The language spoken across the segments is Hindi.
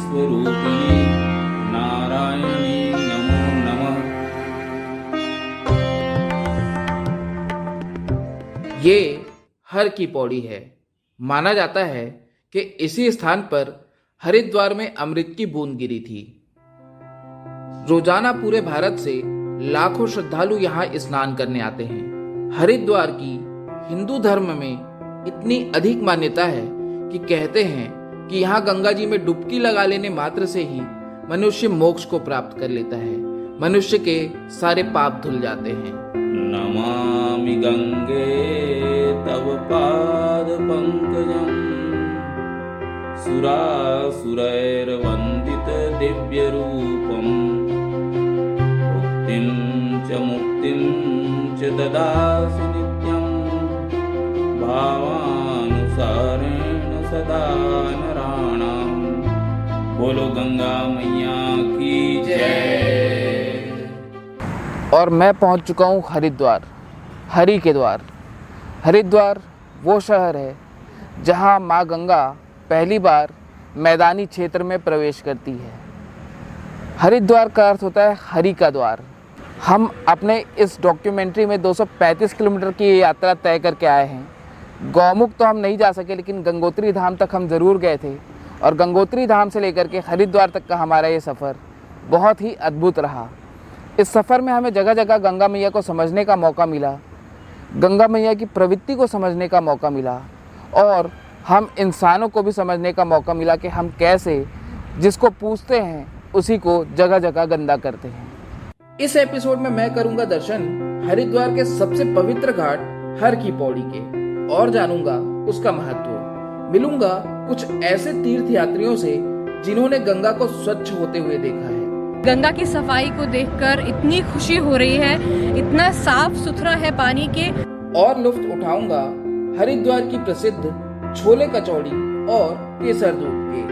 स्वरूपिणी नारायणी नमो नमः। ये हर की पौड़ी है। माना जाता है कि इसी स्थान पर हरिद्वार में अमृत की बूंद गिरी थी। रोजाना पूरे भारत से लाखों श्रद्धालु यहाँ स्नान करने आते हैं। हरिद्वार की हिंदू धर्म में इतनी अधिक मान्यता है कि कहते हैं कि यहाँ गंगा जी में डुबकी लगा लेने मात्र से ही मनुष्य मोक्ष को प्राप्त कर लेता है, मनुष्य के सारे पाप धुल जाते हैं। नमामि गंगे तव पाद पंकजं सुरासुरैर्वन्दित दिव्य रूपम मुक्तिं च ददासि नित्यं भावानुसारेण सदा नराणां। बोलो गंगा मैया की जय। और मैं पहुंच चुका हूं हरिद्वार, हरि के द्वार। हरिद्वार वो शहर है जहां माँ गंगा पहली बार मैदानी क्षेत्र में प्रवेश करती है। हरिद्वार का अर्थ होता है हरि का द्वार। हम अपने इस डॉक्यूमेंट्री में 235 किलोमीटर की यात्रा तय करके आए हैं। गौमुख तो हम नहीं जा सके, लेकिन गंगोत्री धाम तक हम ज़रूर गए थे। और गंगोत्री धाम से लेकर के हरिद्वार तक का हमारा ये सफ़र बहुत ही अद्भुत रहा। इस सफ़र में हमें जगह जगह गंगा मैया को समझने का मौका मिला, गंगा मैया की प्रवृत्ति को समझने का मौका मिला, और हम इंसानों को भी समझने का मौका मिला कि हम कैसे जिसको पूछते हैं उसी को जगह जगह गंदा करते हैं। इस एपिसोड में मैं करूंगा दर्शन हरिद्वार के सबसे पवित्र घाट हर की पौड़ी के, और जानूंगा उसका महत्व। मिलूंगा कुछ ऐसे तीर्थ यात्रियों से जिन्होंने गंगा को स्वच्छ होते हुए देखा है। गंगा की सफाई को देखकर इतनी खुशी हो रही है, इतना साफ सुथरा है पानी के। और लुत्फ उठाऊंगा हरिद्वार की प्रसिद्ध छोले कचौड़ी और केसर दूध के।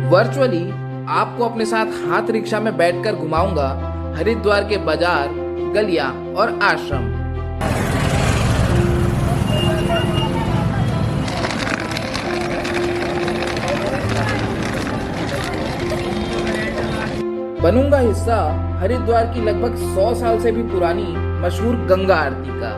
वर्चुअली आपको अपने साथ हाथ रिक्शा में बैठकर घुमाऊंगा हरिद्वार के बाजार, गलियां और आश्रम। बनूंगा हिस्सा हरिद्वार की लगभग 100 साल से भी पुरानी मशहूर गंगा आरती का।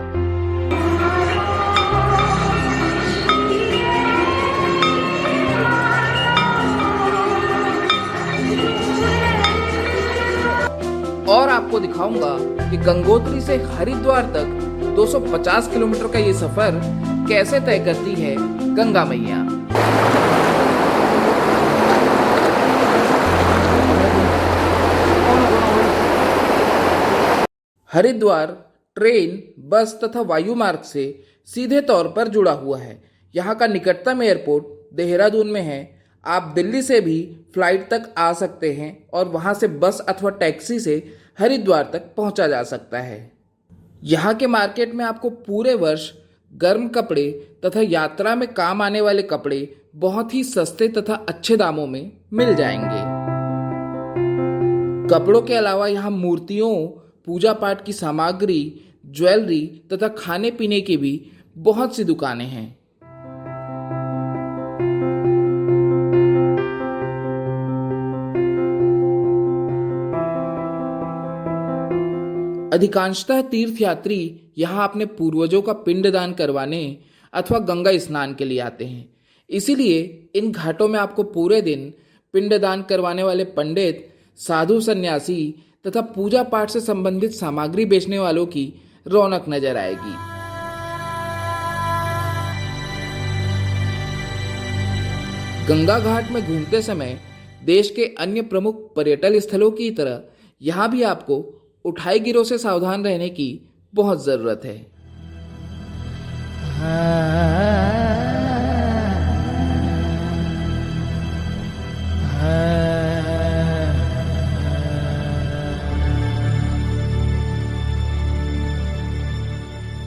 और आपको दिखाऊंगा कि गंगोत्री से हरिद्वार तक 250 किलोमीटर का ये सफर कैसे तय करती है गंगा मैया। हरिद्वार ट्रेन, बस तथा वायु मार्ग से सीधे तौर पर जुड़ा हुआ है। यहाँ का निकटतम एयरपोर्ट देहरादून में है। आप दिल्ली से भी फ्लाइट तक आ सकते हैं और वहाँ से बस अथवा टैक्सी से हरिद्वार तक पहुँचा जा सकता है। यहाँ के मार्केट में आपको पूरे वर्ष गर्म कपड़े तथा यात्रा में काम आने वाले कपड़े बहुत ही सस्ते तथा अच्छे दामों में मिल जाएंगे। कपड़ों के अलावा यहाँ मूर्तियों, पूजा पाठ की सामग्री, ज्वेलरी तथा खाने पीने की भी बहुत सी दुकानें हैं। अधिकांशतः तीर्थयात्री यहाँ अपने पूर्वजों का पिंडदान करवाने अथवा गंगा स्नान के लिए आते हैं। इसीलिए इन घाटों में आपको पूरे दिन पिंडदान करवाने वाले पंडित, साधु सन्यासी तथा पूजा पाठ से संबंधित सामग्री बेचने वालों की रौनक नजर आएगी। गंगा घाट में घूमते समय देश के अन्य प्रमुख पर्यटन स्थलों की तरह यहाँ भी आपको उठाई गिरों से सावधान रहने की बहुत जरूरत है।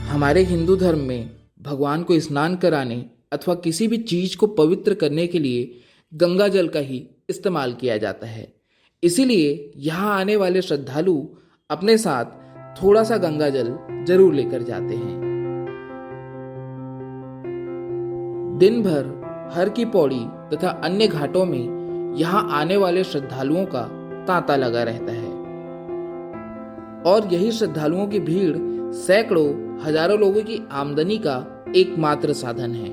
हमारे हिंदू धर्म में भगवान को स्नान कराने अथवा किसी भी चीज को पवित्र करने के लिए गंगा जल का ही इस्तेमाल किया जाता है। इसीलिए यहाँ आने वाले श्रद्धालु अपने साथ थोड़ा सा गंगा जल जरूर लेकर जाते हैं। दिन भर हर की पौड़ी तथा अन्य घाटों में यहाँ आने वाले श्रद्धालुओं का तांता लगा रहता है और यही श्रद्धालुओं की भीड़ सैकड़ों हजारों लोगों की आमदनी का एकमात्र साधन है।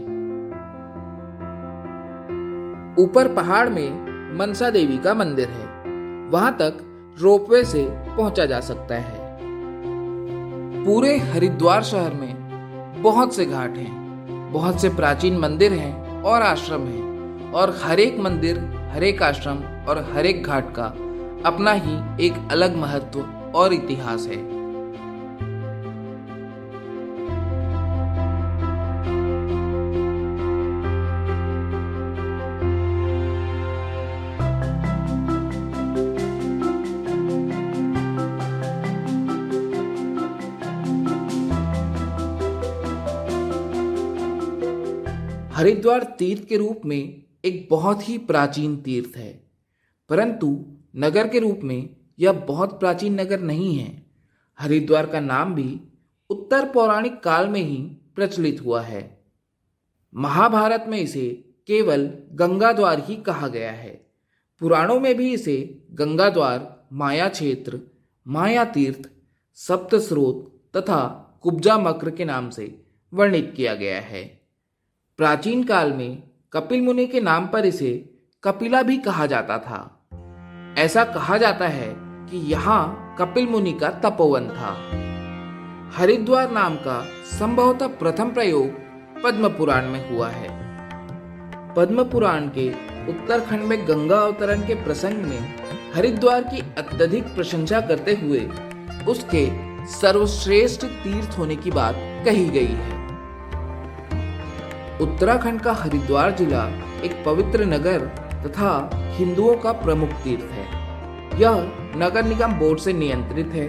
ऊपर पहाड़ में मनसा देवी का मंदिर है, वहां तक रोपवे से पहुंचा जा सकता है। पूरे हरिद्वार शहर में बहुत से घाट हैं, बहुत से प्राचीन मंदिर हैं और आश्रम हैं और हर एक मंदिर, हर एक आश्रम और हर एक घाट का अपना ही एक अलग महत्व और इतिहास है। हरिद्वार तीर्थ के रूप में एक बहुत ही प्राचीन तीर्थ है, परंतु नगर के रूप में यह बहुत प्राचीन नगर नहीं है। हरिद्वार का नाम भी उत्तर पौराणिक काल में ही प्रचलित हुआ है। महाभारत में इसे केवल गंगा द्वार ही कहा गया है। पुराणों में भी इसे गंगा द्वार, माया क्षेत्र, माया तीर्थ, सप्त स्रोत तथा कुब्जा मक्र के नाम से वर्णित किया गया है। प्राचीन काल में कपिल मुनि के नाम पर इसे कपिला भी कहा जाता था। ऐसा कहा जाता है कि यहाँ कपिल मुनि का तपोवन था। हरिद्वार नाम का संभवतः प्रथम प्रयोग पद्म पुराण में हुआ है। पद्म पुराण के उत्तरखंड में गंगा अवतरण के प्रसंग में हरिद्वार की अत्यधिक प्रशंसा करते हुए उसके सर्वश्रेष्ठ तीर्थ होने की बात कही गई है। उत्तराखंड का हरिद्वार जिला एक पवित्र नगर तथा हिंदुओं का प्रमुख तीर्थ है। यह नगर निगम बोर्ड से नियंत्रित है।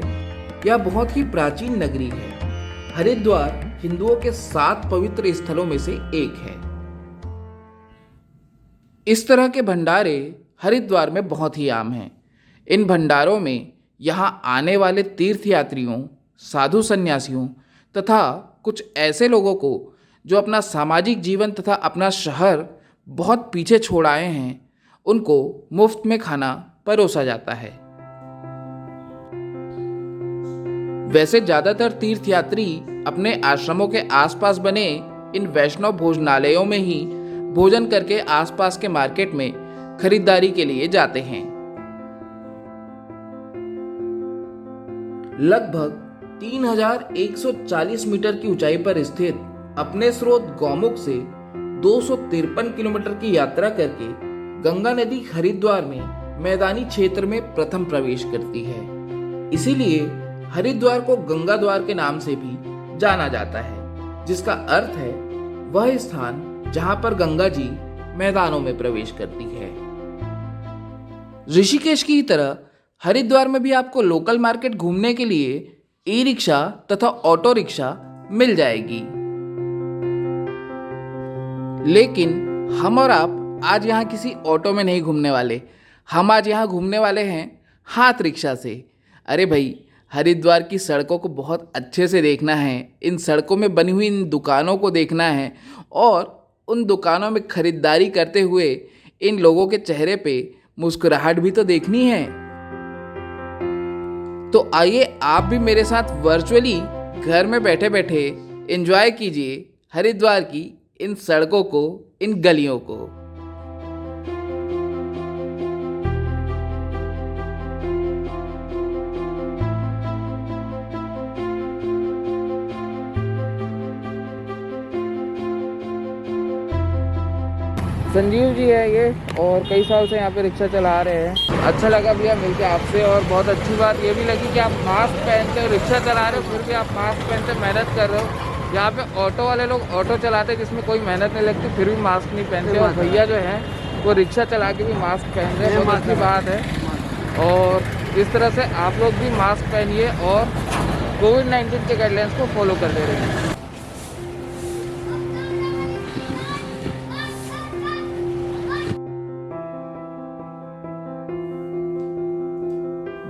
यह बहुत ही प्राचीन नगरी है। हरिद्वार हिंदुओं के 7 पवित्र स्थलों में से एक है। इस तरह के भंडारे हरिद्वार में बहुत ही आम हैं। इन भंडारों में यहाँ आने वाले तीर्थयात्रियों, साधु संन्यासियों तथा कुछ ऐसे लोगों को जो अपना सामाजिक जीवन तथा अपना शहर बहुत पीछे छोड़ आए हैं, उनको मुफ्त में खाना परोसा जाता है। वैसे ज्यादातर तीर्थयात्री अपने आश्रमों के आसपास बने इन वैष्णव भोजनालयों में ही भोजन करके आसपास के मार्केट में खरीदारी के लिए जाते हैं। लगभग 3140 मीटर की ऊंचाई पर स्थित अपने स्रोत गौमुख से 253 किलोमीटर की यात्रा करके गंगा नदी हरिद्वार में मैदानी क्षेत्र में प्रथम प्रवेश करती है। इसीलिए हरिद्वार को गंगा द्वार के नाम से भी जाना जाता है, जिसका अर्थ है वह स्थान जहां पर गंगा जी मैदानों में प्रवेश करती है। ऋषिकेश की तरह हरिद्वार में भी आपको लोकल मार्केट घूमने के लिए ई रिक्शा तथा ऑटो रिक्शा मिल जाएगी। लेकिन हम और आप आज यहाँ किसी ऑटो में नहीं घूमने वाले। हम आज यहाँ घूमने वाले हैं हाथ रिक्शा से। अरे भाई, हरिद्वार की सड़कों को बहुत अच्छे से देखना है, इन सड़कों में बनी हुई इन दुकानों को देखना है और उन दुकानों में खरीदारी करते हुए इन लोगों के चेहरे पे मुस्कुराहट भी तो देखनी है। तो आइए आप भी मेरे साथ वर्चुअली घर में बैठे बैठे एंजॉय कीजिए हरिद्वार की इन सड़कों को, इन गलियों को। संजीव जी है ये और कई साल से यहाँ पे रिक्शा चला रहे हैं। अच्छा लगा भैया मिलके आपसे और बहुत अच्छी बात ये भी लगी कि आप मास्क पहनते हो, रिक्शा चला रहे हो, फिर भी आप मास्क पहनते मेहनत कर रहे हो। यहाँ पे ऑटो वाले लोग ऑटो चलाते जिसमें कोई मेहनत नहीं लगती, फिर भी मास्क नहीं पहनते, और भैया जो हैं वो रिक्शा चला के भी मास्क पहन रहे हैं। बहुत अच्छी बात है। और इस तरह से आप लोग भी मास्क पहनिए और कोविड-19 के गाइडलाइंस को फॉलो करते रहिए।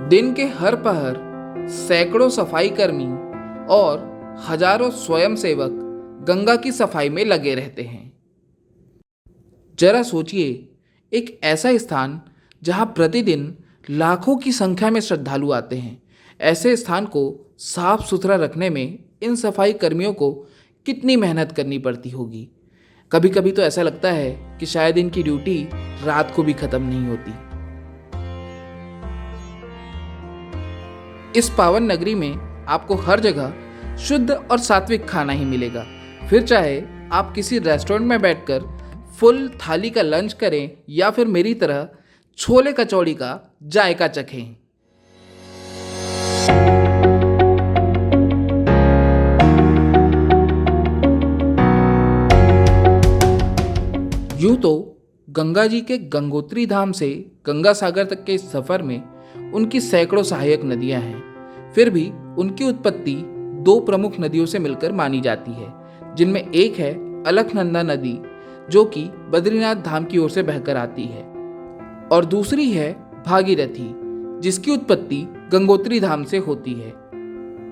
दिन के हर पहर सैकड़ों सफाई कर्मी और हजारों स्वयंसेवक गंगा की सफाई में लगे रहते हैं। जरा सोचिए, एक ऐसा स्थान जहाँ प्रतिदिन लाखों की संख्या में श्रद्धालु आते हैं, ऐसे स्थान को साफ सुथरा रखने में इन सफाई कर्मियों को कितनी मेहनत करनी पड़ती होगी। कभी कभी तो ऐसा लगता है कि शायद इनकी ड्यूटी रात को भी खत्म नहीं होती। इस पावन नगरी में आपको हर जगह शुद्ध और सात्विक खाना ही मिलेगा। फिर चाहे आप किसी रेस्टोरेंट में बैठकर फुल थाली का लंच करें या फिर मेरी तरह छोले कचौड़ी का जायका चखें। यूं तो गंगा जी के गंगोत्री धाम से गंगा सागर तक के इस सफर में उनकी सैकड़ों सहायक नदियां हैं। फिर भी उनकी उत्पत्ति दो प्रमुख नदियों से मिलकर मानी जाती है, जिनमें एक है अलकनंदा नदी जो कि बद्रीनाथ धाम की ओर से बहकर आती है, और दूसरी है भागीरथी जिसकी उत्पत्ति गंगोत्री धाम से होती है।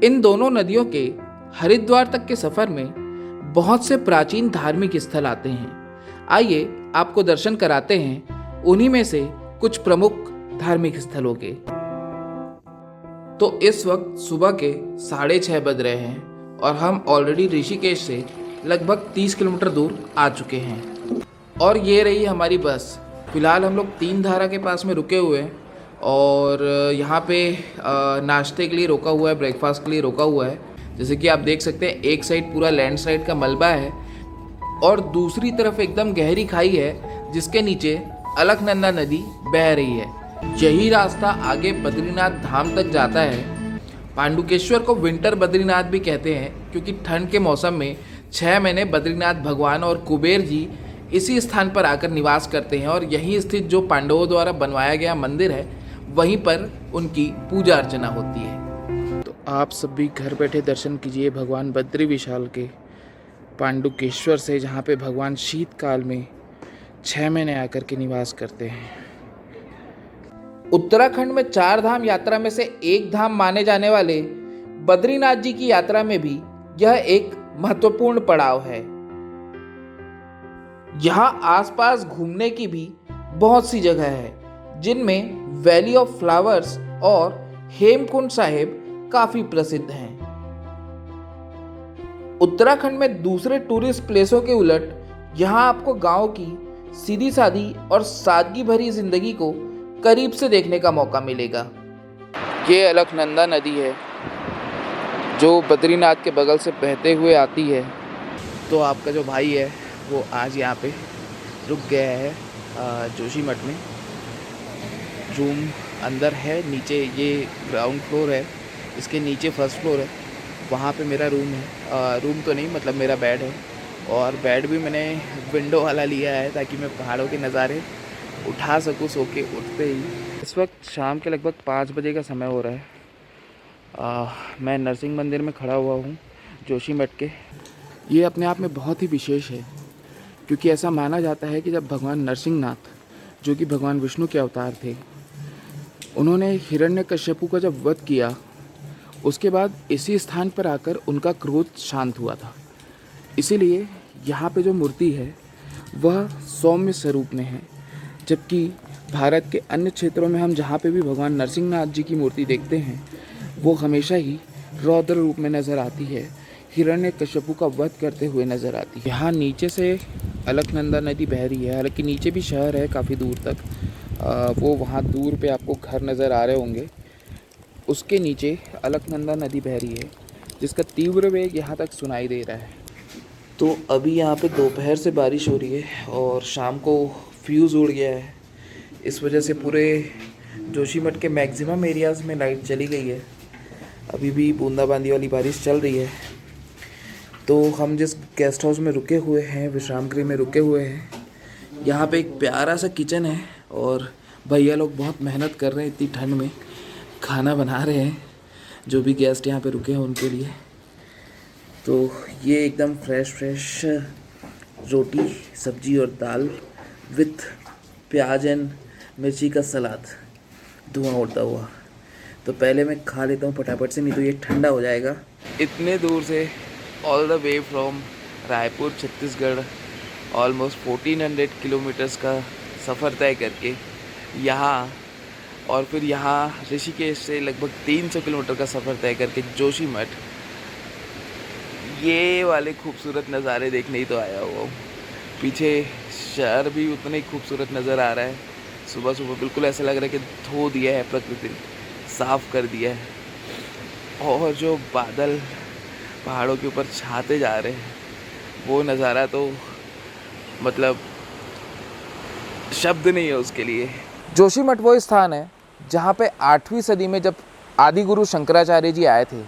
इन दोनों नदियों के हरिद्वार तक के सफर में बहुत से प्राचीन धार्मिक स्थल आते हैं। आइए आपको दर्शन कराते हैं उन्हीं में से कुछ प्रमुख धार्मिक स्थलों के। तो इस वक्त सुबह के 6:30 बज रहे हैं और हम ऑलरेडी ऋषिकेश से लगभग 30 किलोमीटर दूर आ चुके हैं, और ये रही हमारी बस। फिलहाल हम लोग 3 धारा के पास में रुके हुए हैं और यहाँ पे नाश्ते के लिए रोका हुआ है, ब्रेकफास्ट के लिए रोका हुआ है। जैसे कि आप देख सकते हैं, एक साइड पूरा लैंडस्लाइड का मलबा है और दूसरी तरफ एकदम गहरी खाई है जिसके नीचे अलकनंदा नदी बह रही है। यही रास्ता आगे बद्रीनाथ धाम तक जाता है। पांडुकेश्वर को विंटर बद्रीनाथ भी कहते हैं क्योंकि ठंड के मौसम में 6 महीने बद्रीनाथ भगवान और कुबेर जी इसी स्थान पर आकर निवास करते हैं, और यहीं स्थित जो पांडवों द्वारा बनवाया गया मंदिर है वहीं पर उनकी पूजा अर्चना होती है। तो आप सब भी घर बैठे दर्शन कीजिए भगवान बद्री विशाल के पांडुकेश्वर से, जहाँ पे भगवान शीतकाल में 6 महीने आकर के निवास करते हैं। उत्तराखंड में 4 धाम यात्रा में से एक धाम माने जाने वाले बद्रीनाथ जी की यात्रा में भी यह एक महत्वपूर्ण पड़ाव है। यहाँ आसपास घूमने की भी बहुत सी जगह है, जिनमें वैली ऑफ फ्लावर्स और हेमकुंड साहिब काफी प्रसिद्ध हैं। उत्तराखंड में दूसरे टूरिस्ट प्लेसों के उलट यहाँ आपको गांव की सीधी सादी और सादगी भरी जिंदगी को करीब से देखने का मौका मिलेगा। ये अलकनंदा नदी है जो बद्रीनाथ के बगल से बहते हुए आती है। तो आपका जो भाई है वो आज यहाँ पे रुक गया है जोशीमठ में। रूम अंदर है, नीचे ये ग्राउंड फ्लोर है, इसके नीचे फर्स्ट फ्लोर है, वहाँ पे मेरा रूम है। रूम तो नहीं, मतलब मेरा बेड है, और बेड भी मैंने विंडो वाला लिया है ताकि मैं पहाड़ों के नज़ारे उठा सकूँ सो के उठते ही। इस वक्त शाम के लगभग 5 बजे का समय हो रहा है। मैं नरसिंह मंदिर में खड़ा हुआ हूँ जोशीमठ के। ये अपने आप में बहुत ही विशेष है क्योंकि ऐसा माना जाता है कि जब भगवान नरसिंहनाथ, जो कि भगवान विष्णु के अवतार थे, उन्होंने हिरण्यकश्यपु का जब वध किया, उसके बाद इसी स्थान पर आकर उनका क्रोध शांत हुआ था। इसीलिए यहाँ पे जो मूर्ति है वह सौम्य स्वरूप में है, जबकि भारत के अन्य क्षेत्रों में हम जहाँ पे भी भगवान नरसिंहनाथ जी की मूर्ति देखते हैं वो हमेशा ही रौद्र रूप में नज़र आती है, हिरण्यकश्यपु का वध करते हुए नज़र आती है। यहाँ नीचे से अलकनंदा नदी बह रही है, हालांकि नीचे भी शहर है काफ़ी दूर तक। वो वहाँ दूर पे आपको घर नज़र आ रहे होंगे, उसके नीचे अलकनंदा नदी बह रही है जिसका तीव्र वेग यहाँ तक सुनाई दे रहा है। तो अभी यहाँ पे दोपहर से बारिश हो रही है और शाम को फ्यूज़ उड़ गया है। इस वजह से पूरे जोशीमठ के मैक्सिमम एरियाज़ में लाइट चली गई है। अभी भी बूंदाबांदी वाली बारिश चल रही है। तो हम जिस गेस्ट हाउस में रुके हुए हैं, विश्राम गृह में रुके हुए हैं, यहाँ पे एक प्यारा सा किचन है और भैया लोग बहुत मेहनत कर रहे हैं, इतनी ठंड में खाना बना रहे हैं जो भी गेस्ट यहाँ पे रुके हैं उनके लिए। तो ये एकदम फ्रेश रोटी, सब्जी और दाल विथ प्याज एंड मिर्ची का सलाद, धुआं उड़ता हुआ। तो पहले मैं खा लेता हूँ फटाफट से, नहीं तो ये ठंडा हो जाएगा। इतने दूर से all the way from Raipur Chhattisgarh almost 1400 kilometres का सफ़र तय करके यहाँ, और फिर यहाँ ऋषिकेश से लगभग 300 किलोमीटर का सफ़र तय करके जोशीमठ, ये वाले खूबसूरत नज़ारे देखने ही तो आया हुआ हूँ। पीछे शहर भी उतना ही खूबसूरत नज़र आ रहा है। सुबह सुबह बिल्कुल ऐसा लग रहा है कि धो दिया है प्रकृति ने, साफ़ कर दिया है। और जो बादल पहाड़ों के ऊपर छाते जा रहे हैं, वो नज़ारा तो मतलब शब्द नहीं है उसके लिए। जोशीमठ वो स्थान है जहाँ पे 8वीं सदी में जब आदि गुरु शंकराचार्य जी आए थे,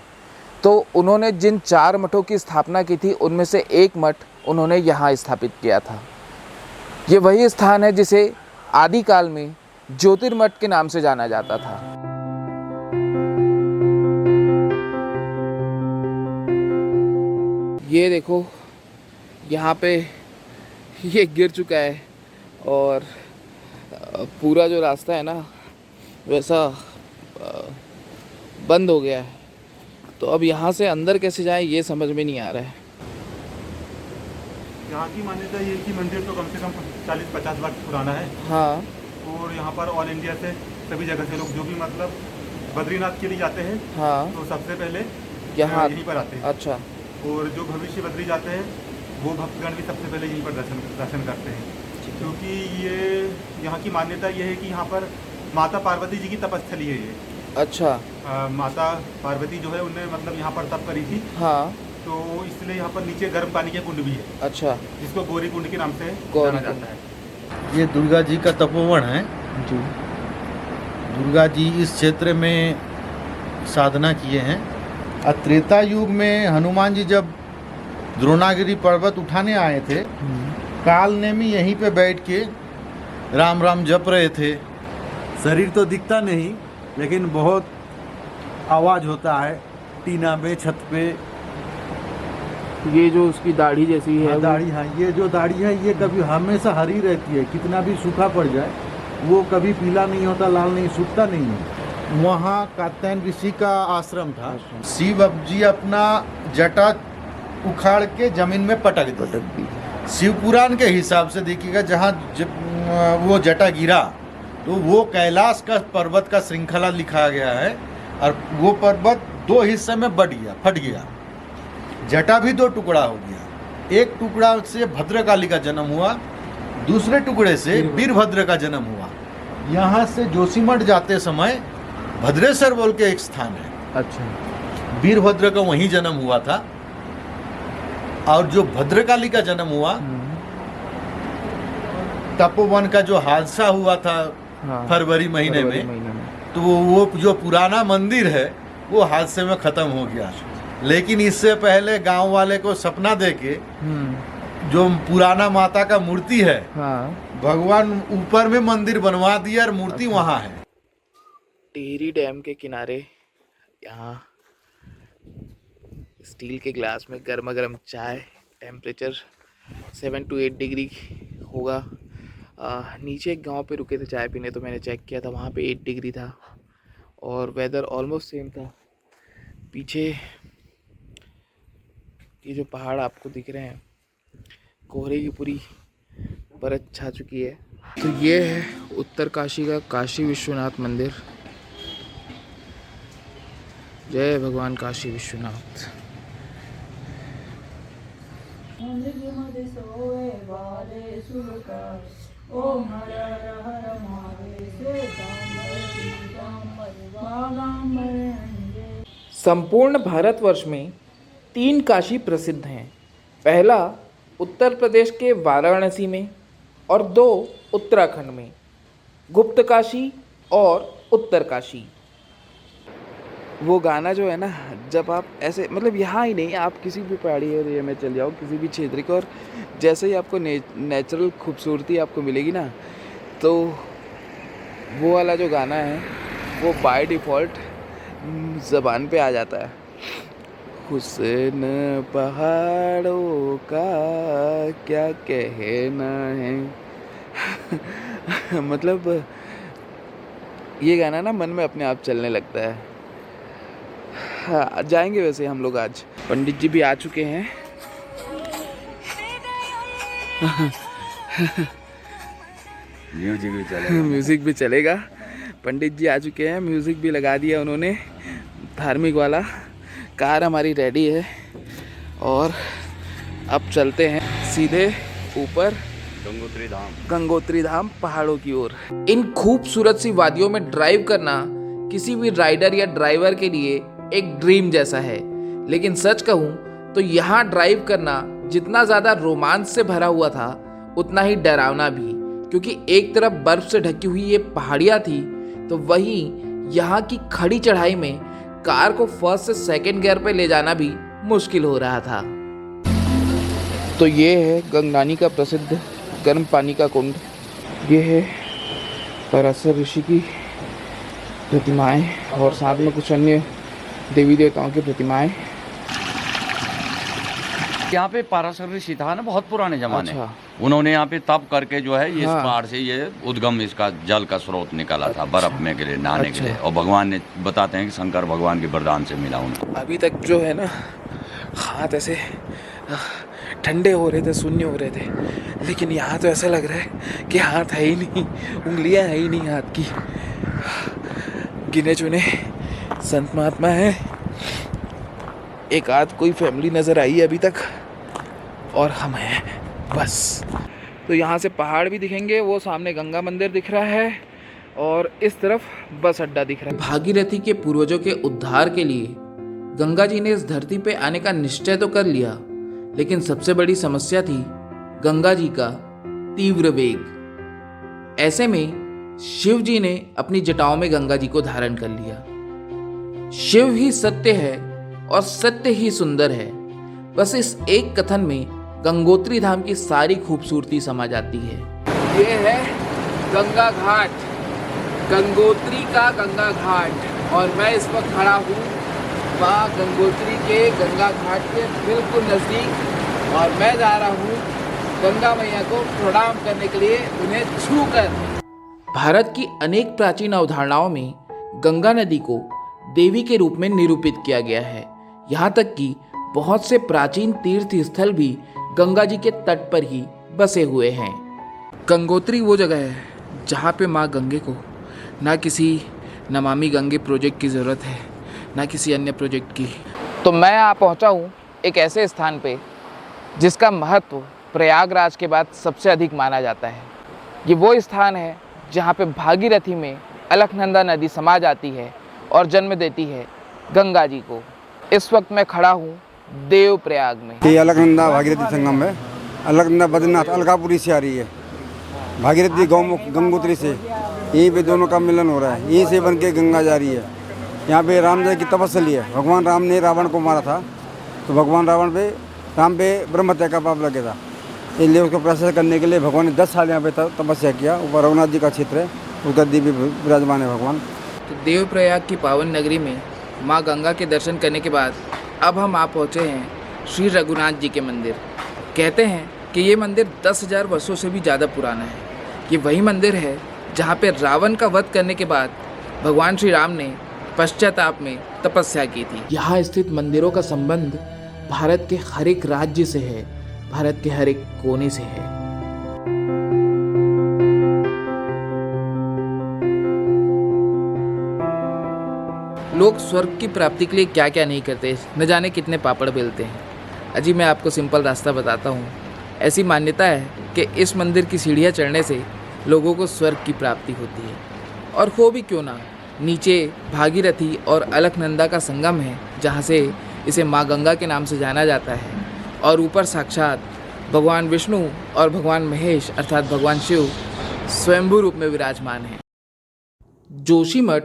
तो उन्होंने जिन 4 मठों की स्थापना की थी, उनमें से एक मठ उन्होंने यहाँ स्थापित किया था। ये वही स्थान है जिसे आदिकाल में ज्योतिर्मठ के नाम से जाना जाता था। ये देखो, यहाँ पे ये गिर चुका है और पूरा जो रास्ता है ना वैसा बंद हो गया है। तो अब यहाँ से अंदर कैसे जाएं ये समझ में नहीं आ रहा है। यहाँ की मान्यता ये है कि मंदिर तो कम से कम 40-50 वर्ष पुराना है। हाँ। और यहाँ पर ऑल इंडिया से सभी जगह से लोग जो भी मतलब बद्रीनाथ के लिए जाते हैं, हाँ, तो सबसे पहले यहाँ यहीं पर आते हैं। अच्छा। और जो भविष्य बद्री जाते हैं वो भक्तगण भी सबसे पहले यहीं पर दर्शन करते हैं, क्योंकि ये यहाँ की मान्यता ये है कि यहाँ पर माता पार्वती जी की तपस्थली है ये। अच्छा। माता पार्वती जो है उन्होंने मतलब यहाँ पर तप करी थी। हाँ। तो इसलिए यहाँ पर नीचे गर्म पानी के कुंड भी है। अच्छा। जिसको गौरी कुंड के नाम से गौरी जाना जाता है। ये दुर्गा जी का तपोवन है जी। दुर्गा जी इस क्षेत्र में साधना किए हैं। त्रेता युग में हनुमान जी जब द्रोणागिरी पर्वत उठाने आए थे, काल नेमी यहीं पे बैठ के राम राम जप रहे थे। शरीर तो दिखता नहीं, लेकिन बहुत आवाज़ होता है टीना में, छत पे। ये जो उसकी दाढ़ी जैसी है, दाढ़ी, हाँ, ये जो दाढ़ी है ये कभी हमेशा हरी रहती है, कितना भी सूखा पड़ जाए वो कभी पीला नहीं होता, लाल नहीं, सूखता नहीं है। वहाँ कात्यायन ऋषि का आश्रम था। शिव जी अपना जटा उखाड़ के जमीन में पटक दी। शिव पुराण के हिसाब से देखिएगा, जहाँ वो जटा गिरा तो वो कैलाश का पर्वत का श्रृंखला लिखा गया है, और वो पर्वत 2 हिस्से में फट गया। जटा भी 2 टुकड़ा हो गया। एक टुकड़ा से भद्रकाली का जन्म हुआ, दूसरे टुकड़े से वीरभद्र का जन्म हुआ। यहाँ से जोशीमठ जाते समय भद्रेश्वर बोल के एक स्थान है। अच्छा। वीरभद्र का वहीं जन्म हुआ था, और जो भद्रकाली का जन्म हुआ, तपोवन का जो हादसा हुआ था, हाँ, फरवरी महीने में, तो वो जो पुराना मंदिर है वो हादसे में खत्म हो गया। लेकिन इससे पहले गांव वाले को सपना देके जो पुराना माता का मूर्ति है, हाँ, भगवान ऊपर में मंदिर बनवा दिया और मूर्ति वहाँ है। टिहरी डैम के किनारे यहाँ स्टील के ग्लास में गर्मा गर्म चाय, टेम्परेचर 7 to 8 डिग्री होगा। नीचे एक गांव पे रुके थे चाय पीने, तो मैंने चेक किया था, वहाँ पे 8 डिग्री था और वेदर ऑलमोस्ट सेम था। पीछे ये जो पहाड़ आपको दिख रहे हैं, कोहरे की पूरी परत छा चुकी है। तो ये है उत्तर काशी का काशी विश्वनाथ मंदिर। जय भगवान काशी विश्वनाथ। संपूर्ण भारतवर्ष में 3 काशी प्रसिद्ध हैं। पहला उत्तर प्रदेश के वाराणसी में और 2 उत्तराखंड में, गुप्त काशी और उत्तर काशी। वो गाना जो है ना, जब आप ऐसे मतलब यहाँ ही नहीं, आप किसी भी पहाड़ी एरिया में चल जाओ, किसी भी क्षेत्र के, और जैसे ही आपको नेचुरल खूबसूरती आपको मिलेगी ना, तो वो वाला जो गाना है वो बाय डिफ़ॉल्ट ज़बान पे आ जाता है। हुस्न पहाड़ों का क्या कहना है। मतलब ये गाना ना मन में अपने आप चलने लगता है। हाँ, जाएंगे वैसे हम लोग आज। पंडित जी भी आ चुके हैं। म्यूजिक भी चलेगा। म्यूज़िक भी चलेगा। पंडित जी आ चुके हैं, म्यूज़िक भी लगा दिया उन्होंने धार्मिक वाला। कार हमारी रेडी है और अब चलते हैं सीधे ऊपर गंगोत्री धाम पहाड़ों की ओर। इन खूबसूरत सी वादियों में ड्राइव करना किसी भी राइडर या ड्राइवर के लिए एक ड्रीम जैसा है, लेकिन सच कहूँ तो यहाँ ड्राइव करना जितना ज़्यादा रोमांच से भरा हुआ था उतना ही डरावना भी, क्योंकि एक तरफ बर्फ से ढकी हुई ये पहाड़ियाँ थी तो वहीं यहाँ की खड़ी चढ़ाई में कार को फर्स्ट से सेकंड गियर पे ले जाना भी मुश्किल हो रहा था। तो ये है गंगनानी का प्रसिद्ध गर्म पानी का कुंड। ये है पराशर ऋषि की प्रतिमाएं और साथ में कुछ अन्य देवी देवताओं की प्रतिमाएं। यहाँ पे पराशर ऋषि था ना, बहुत पुराने जमाने। अच्छा। उन्होंने यहाँ पे तप करके जो है ये इस हाँ। पहाड़ से ये उद्गम इसका जल का स्रोत निकाला था, बर्फ में के लिए नहाने के अच्छा। लिए। और भगवान ने बताते हैं कि शंकर भगवान के वरदान से मिला उनको। अभी तक जो है ना हाथ ऐसे ठंडे हो रहे थे, शून्य हो रहे थे, लेकिन यहाँ तो ऐसा लग रहा है कि हाथ है ही नहीं, उंगलियां है ही नहीं हाथ की। गिने चुने संत महात्मा हैं, एक आध कोई फैमिली नज़र आई है अभी तक और हम हैं बस। तो यहाँ से पहाड़ भी दिखेंगे, वो सामने गंगा मंदिर दिख रहा है और इस तरफ बस अड्डा दिख रहा है। भागीरथी के पूर्वजों के उद्धार के लिए गंगा जी ने इस धरती पे आने का निश्चय तो कर लिया, लेकिन सबसे बड़ी समस्या थी गंगा जी का तीव्र वेग। ऐसे में शिव जी ने अपनी जटाओं में गंगा जी को धारण कर लिया। शिव ही सत्य है और सत्य ही सुंदर है, बस इस एक कथन में गंगोत्री धाम की सारी खूबसूरती समा जाती है। ये है गंगा घाट, गंगोत्री का गंगा घाट, और मैं इस वक्त खड़ा हूँ माँ गंगोत्री के गंगा घाट के बिल्कुल नज़दीक और मैं जा रहा हूँ गंगा मैया को प्रणाम करने के लिए, उन्हें छूकर। भारत की अनेक प्राचीन अवधारणाओं में गंगा नदी को देवी के रूप में निरूपित किया गया है। यहाँ तक कि बहुत से प्राचीन तीर्थ स्थल भी गंगा जी के तट पर ही बसे हुए हैं। गंगोत्री वो जगह है जहाँ पे माँ गंगे को ना किसी नमामि गंगे प्रोजेक्ट की ज़रूरत है, ना किसी अन्य प्रोजेक्ट की। तो मैं यहाँ पहुँचा हूँ एक ऐसे स्थान पे जिसका महत्व प्रयागराज के बाद सबसे अधिक माना जाता है। ये वो स्थान है जहाँ पे भागीरथी में अलकनंदा नदी समा जाती है और जन्म देती है गंगा जी को। इस वक्त मैं खड़ा हूँ देवप्रयाग में। ये अलकनंदा भागीरथी संगम है। अलकनंदा बद्रीनाथ अलकापुरी से आ रही है, भागीरथी गौमुख गंगोत्री से, यहीं पे दोनों का मिलन हो रहा है, यहीं से बन के गंगा जा रही है। यहाँ पे राम जी की तपस्या है, भगवान राम ने रावण को मारा था तो भगवान राम पे ब्रह्म हत्या का पाप लगे था, इसलिए उसको प्रशस्त करने के लिए भगवान ने 10 साल यहाँ पे तपस्या किया। ऊपर रघुनाथ जी का क्षेत्र है, उस गद्दी पे विराजमान है भगवान। तो देवप्रयाग की पावन नगरी में माँ गंगा के दर्शन करने के बाद अब हम आ पहुँचे हैं श्री रघुनाथ जी के मंदिर। कहते हैं कि ये मंदिर 10,000 वर्षों से भी ज़्यादा पुराना है। ये वही मंदिर है जहाँ पे रावण का वध करने के बाद भगवान श्री राम ने पश्चाताप में तपस्या की थी। यहाँ स्थित मंदिरों का संबंध भारत के हर एक राज्य से है, भारत के हर एक कोने से है। लोग स्वर्ग की प्राप्ति के लिए क्या क्या नहीं करते, न जाने कितने पापड़ बेलते हैं। अजी मैं आपको सिंपल रास्ता बताता हूँ। ऐसी मान्यता है कि इस मंदिर की सीढ़ियाँ चढ़ने से लोगों को स्वर्ग की प्राप्ति होती है। और हो भी क्यों ना, नीचे भागीरथी और अलकनंदा का संगम है जहाँ से इसे माँ गंगा के नाम से जाना जाता है, और ऊपर साक्षात भगवान विष्णु और भगवान महेश अर्थात भगवान शिव स्वयंभू रूप में विराजमान हैं। जोशीमठ,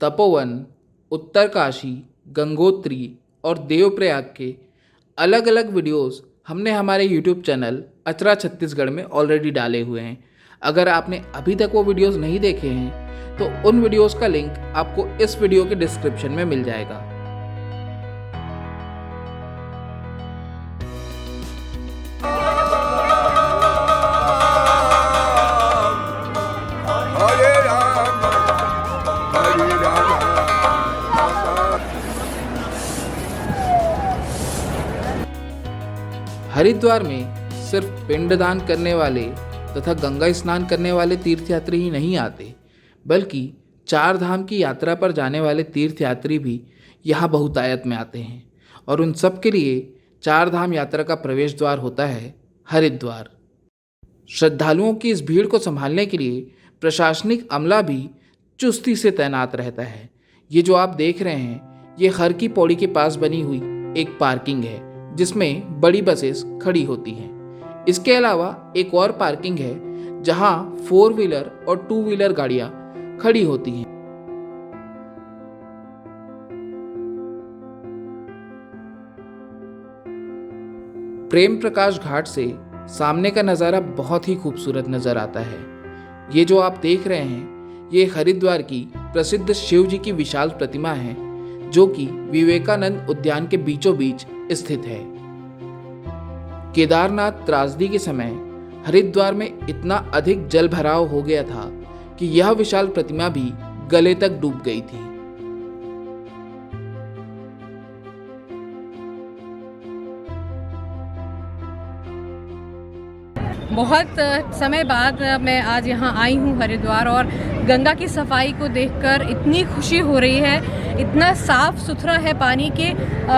तपोवन, उत्तरकाशी, गंगोत्री और देवप्रयाग के अलग अलग वीडियोस हमने हमारे YouTube चैनल अचरा छत्तीसगढ़ में ऑलरेडी डाले हुए हैं। अगर आपने अभी तक वो वीडियोस नहीं देखे हैं तो उन वीडियोस का लिंक आपको इस वीडियो के डिस्क्रिप्शन में मिल जाएगा। हरिद्वार में सिर्फ पिंडदान करने वाले तथा गंगा स्नान करने वाले तीर्थयात्री ही नहीं आते, बल्कि 4 धाम की यात्रा पर जाने वाले तीर्थयात्री भी यहाँ बहुतायत में आते हैं और उन सब के लिए 4 धाम यात्रा का प्रवेश द्वार होता है हरिद्वार। श्रद्धालुओं की इस भीड़ को संभालने के लिए प्रशासनिक अमला भी चुस्ती से तैनात रहता है। ये जो आप देख रहे हैं, ये हर की पौड़ी के पास बनी हुई एक पार्किंग है जिसमें बड़ी बसेस खड़ी होती हैं। इसके अलावा एक और पार्किंग है जहां 4 व्हीलर और 2 व्हीलर गाड़ियां खड़ी होती हैं। प्रेम प्रकाश घाट से सामने का नज़ारा बहुत ही खूबसूरत नज़र आता है। ये जो आप देख रहे हैं, ये हरिद्वार की प्रसिद्ध शिव जी की विशाल प्रतिमा है जो कि विवेकानंद उद्यान के बीचों बीच स्थित है। केदारनाथ त्रासदी के समय हरिद्वार में इतना अधिक जल भराव हो गया था कि यह विशाल प्रतिमा भी गले तक डूब गई थी। बहुत समय बाद मैं आज यहाँ आई हूँ हरिद्वार और गंगा की सफाई को देखकर इतनी खुशी हो रही है। इतना साफ सुथरा है पानी के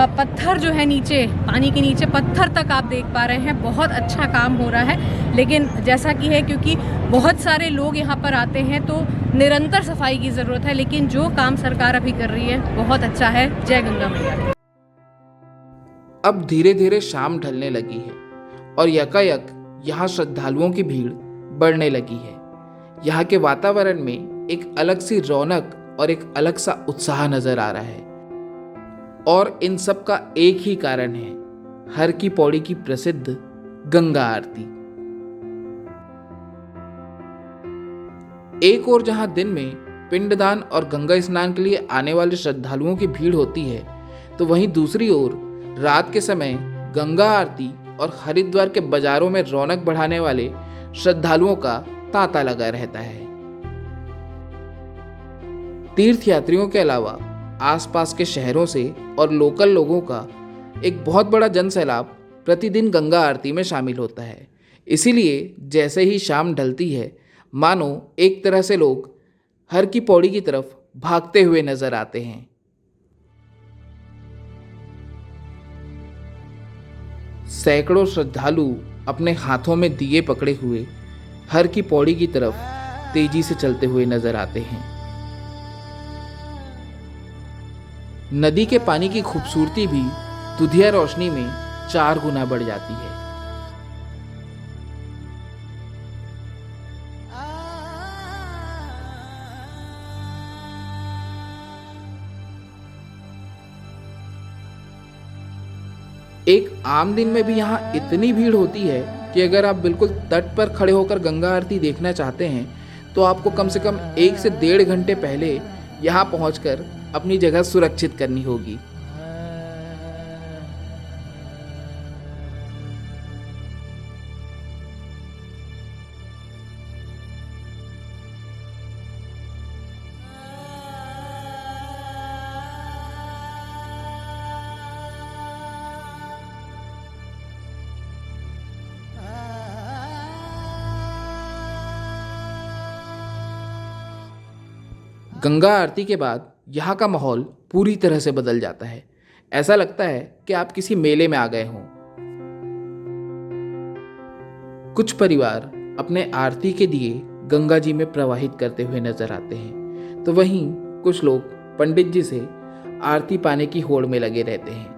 पत्थर जो है नीचे, पानी के नीचे पत्थर तक आप देख पा रहे हैं। बहुत अच्छा काम हो रहा है, लेकिन जैसा कि है क्योंकि बहुत सारे लोग यहाँ पर आते हैं तो निरंतर सफाई की ज़रूरत है, लेकिन जो काम सरकार अभी कर रही है बहुत अच्छा है। जय गंगा मैया। अब धीरे धीरे शाम ढलने लगी है और यकायक यहाँ श्रद्धालुओं की भीड़ बढ़ने लगी है। यहाँ के वातावरण में एक अलग सी रौनक और एक अलग सा उत्साह नजर आ रहा है और इन सब का एक ही कारण है, हर की पौड़ी की प्रसिद्ध गंगा आरती। एक और जहाँ दिन में पिंडदान और गंगा स्नान के लिए आने वाले श्रद्धालुओं की भीड़ होती है, तो वहीं दूसरी ओर रात के समय गंगा आरती और हरिद्वार के बाजारों में रौनक बढ़ाने वाले श्रद्धालुओं का तांता लगा रहता है। तीर्थयात्रियों के अलावा आसपास के शहरों से और लोकल लोगों का एक बहुत बड़ा जनसैलाब प्रतिदिन गंगा आरती में शामिल होता है। इसीलिए जैसे ही शाम ढलती है, मानो एक तरह से लोग हर की पौड़ी की तरफ भागते हुए नजर आते हैं। सैकड़ों श्रद्धालु अपने हाथों में दिए पकड़े हुए हर की पौड़ी की तरफ तेजी से चलते हुए नजर आते हैं। नदी के पानी की खूबसूरती भी दुधिया रोशनी में 4 गुना बढ़ जाती है। एक आम दिन में भी यहाँ इतनी भीड़ होती है कि अगर आप बिल्कुल तट पर खड़े होकर गंगा आरती देखना चाहते हैं तो आपको कम से कम 1 से 1.5 घंटे पहले यहाँ पहुँचकर अपनी जगह सुरक्षित करनी होगी। गंगा आरती के बाद यहाँ का माहौल पूरी तरह से बदल जाता है। ऐसा लगता है कि आप किसी मेले में आ गए हों। कुछ परिवार अपने आरती के दिए गंगा जी में प्रवाहित करते हुए नजर आते हैं, तो वहीं कुछ लोग पंडित जी से आरती पाने की होड़ में लगे रहते हैं।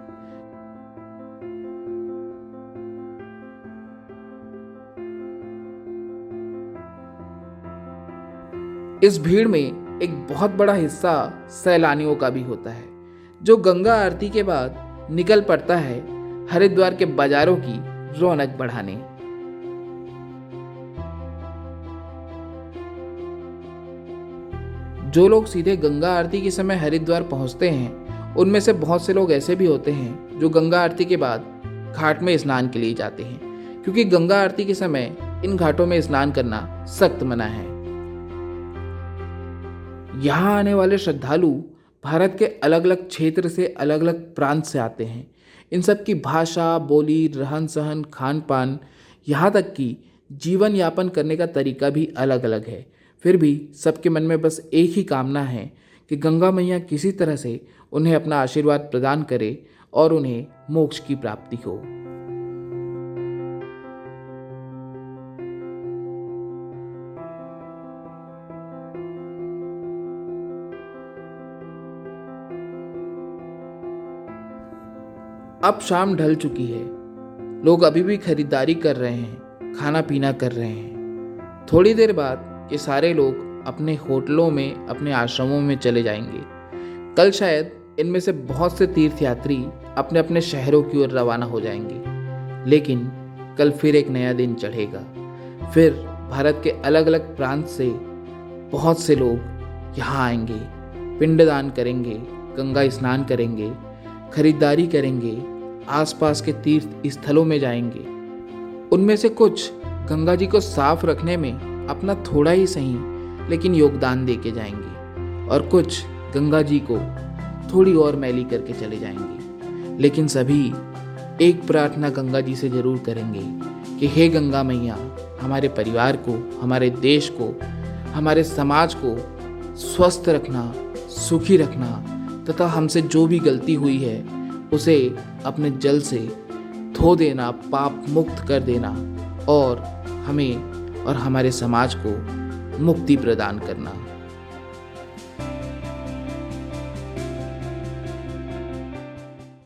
इस भीड़ में एक बहुत बड़ा हिस्सा सैलानियों का भी होता है, जो गंगा आरती के बाद निकल पड़ता है हरिद्वार के बाजारों की रौनक बढ़ाने। जो लोग सीधे गंगा आरती के समय हरिद्वार पहुंचते हैं, उनमें से बहुत से लोग ऐसे भी होते हैं जो गंगा आरती के बाद घाट में स्नान के लिए जाते हैं, क्योंकि गंगा आरती के समय इन घाटों में स्नान करना सख्त मना है। यहाँ आने वाले श्रद्धालु भारत के अलग अलग क्षेत्र से, अलग अलग प्रांत से आते हैं। इन सब की भाषा, बोली, रहन सहन, खान पान यहाँ तक कि जीवन यापन करने का तरीका भी अलग अलग है। फिर भी सबके मन में बस एक ही कामना है कि गंगा मैया किसी तरह से उन्हें अपना आशीर्वाद प्रदान करे और उन्हें मोक्ष की प्राप्ति हो। अब शाम ढल चुकी है। लोग अभी भी खरीदारी कर रहे हैं, खाना पीना कर रहे हैं। थोड़ी देर बाद ये सारे लोग अपने होटलों में, अपने आश्रमों में चले जाएंगे। कल शायद इनमें से बहुत से तीर्थयात्री अपने अपने शहरों की ओर रवाना हो जाएंगे। लेकिन कल फिर एक नया दिन चढ़ेगा। फिर भारत के अलग अलग प्रांत से बहुत से लोग यहाँ आएंगे, पिंडदान करेंगे, गंगा स्नान करेंगे, खरीदारी करेंगे, आसपास के तीर्थ स्थलों में जाएंगे। उनमें से कुछ गंगा जी को साफ रखने में अपना थोड़ा ही सही लेकिन योगदान दे के जाएंगे और कुछ गंगा जी को थोड़ी और मैली करके चले जाएंगे। लेकिन सभी एक प्रार्थना गंगा जी से जरूर करेंगे कि हे गंगा मैया, हमारे परिवार को, हमारे देश को, हमारे समाज को स्वस्थ रखना, सुखी रखना तथा हमसे जो भी गलती हुई है उसे अपने जल से धो देना, पाप मुक्त कर देना और हमें और हमारे समाज को मुक्ति प्रदान करना।